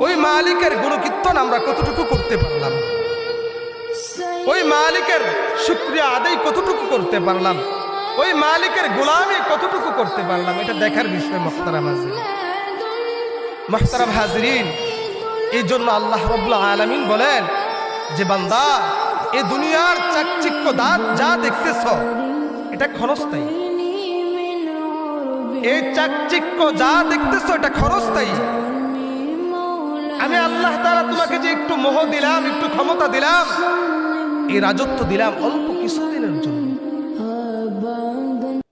ওই মালিকের গুণকীর্তন আমরা কতটুকু করতে পারলাম, ওই মালিকের শুকরিয়া আদায় কতটুকু করতে পারলাম, ওই মালিকের গোলামি কতটুকু করতে পারলাম, এটা দেখার বিষয় মুহতারাম হাজিরিন। মুহতারাম হাজিরিন, এই জন্য আল্লাহ রাব্বুল আলামিন বলেন যে বান্দা, এই দুনিয়ার চাকচিক্য যা দেখতেছ এটা ক্ষণস্থায়ী, এই চাকচিক্য যা দেখতেছ এটা ক্ষণস্থায়ী। আমি আল্লাহ তাআলা তোমাকে যে একটু মোহ দিলাম, একটু ক্ষমতা দিলাম, এই রাজত্ব দিলাম অল্প কিছুদিনের জন্য,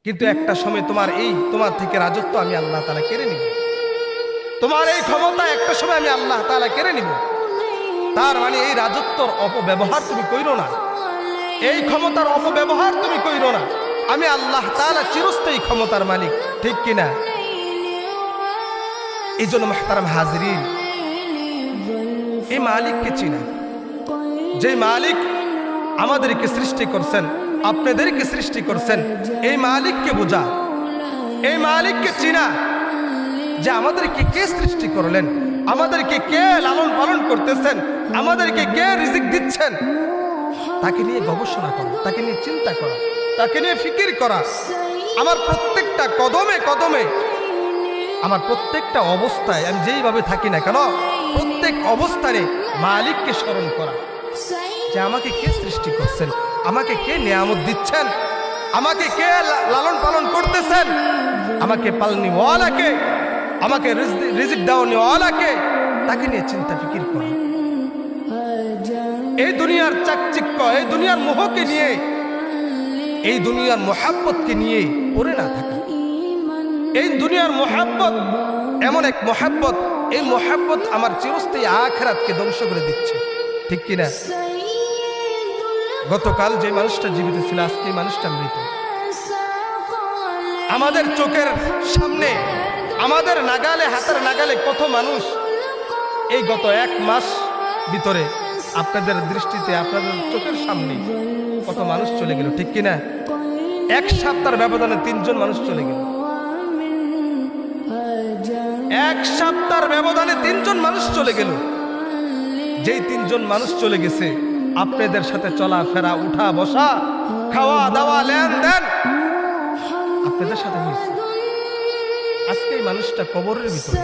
কিন্তু একটা সময় তোমার থেকে রাজত্ব আমি আল্লাহ তাআলা কেড়ে নিব, তোমার এই ক্ষমতা একটা সময় আমি আল্লাহ তাআলা কেড়ে নিব। তার মানে এই রাজত্বর অপব্যবহার তুমি কইরো না, এই ক্ষমতার অপব্যবহার তুমি কইরো না। আমি আল্লাহ তাআলা চিরস্থায়ী ক্ষমতার মালিক, ঠিক কিনা? এই জন্য মুহতারাম হাজিরিন, এই মালিককে চিনা, যে মালিক আমাদেরকে সৃষ্টি করছেন, আপনাদেরকে সৃষ্টি করছেন, এই মালিককে বোঝা, এই মালিককে চিনা, যে আমাদেরকে কে সৃষ্টি করলেন, আমাদেরকে কে লালন পালন করতেছেন, আমাদেরকে কে রিজিক দিচ্ছেন, তাকে নিয়ে গবেষণা করা, তাকে নিয়ে চিন্তা করা, তাকে নিয়ে ফিকির করা। আমার প্রত্যেকটা কদমে কদমে, আমার প্রত্যেকটা অবস্থায় আমি যেইভাবে থাকি না কেন, প্রত্যেক অবস্থানে মালিককে স্মরণ করা, যে আমাকে কে সৃষ্টি করছেন, আমাকে কে নিয়ামত দিচ্ছেন, আমাকে কে লালন পালন করতেছেন, আমাকে পালনিওয়ালাকে, আমাকে রিজিক দেওয়ানিওয়ালাকে, তাকে নিয়ে চিন্তা ফিকির করা। এই দুনিয়ার চাকচিক্য, এই দুনিয়ার মোহকে নিয়ে, এই দুনিয়ার মোহাব্বতকে নিয়ে পড়ে না থাকা। এই দুনিয়ার মোহাব্বত এমন এক মোহাব্বত, এই মোহাব্বত আমার চিরস্থায়ী আখিরাতকে ধ্বংস করে দিচ্ছে, ঠিক কিনা? গতকাল যে মানুষটা জীবিত ছিল, আজকে এই মানুষটা মৃত। আমাদের চোখের সামনে, আমাদের নাগালে, হাতের নাগালে কত মানুষ এই গত এক মাস ভিতরে, আপনাদের দৃষ্টিতে, আপনাদের চোখের সামনে কত মানুষ চলে গেল, ঠিক কিনা? এক সপ্তাহের ব্যবধানে 3 জন মানুষ চলে গেল, এক সপ্তাহের ব্যবধানে 3 জন মানুষ চলে গেল। যেই 3 জন মানুষ চলে গেছে, আপনাদের সাথে চলাফেরা, উঠা বসা, খাওয়া দাওয়া, লেনদেন আপনাদের সাথে হয়েছে। আজকে এই মানুষটা কবরের ভিতরে,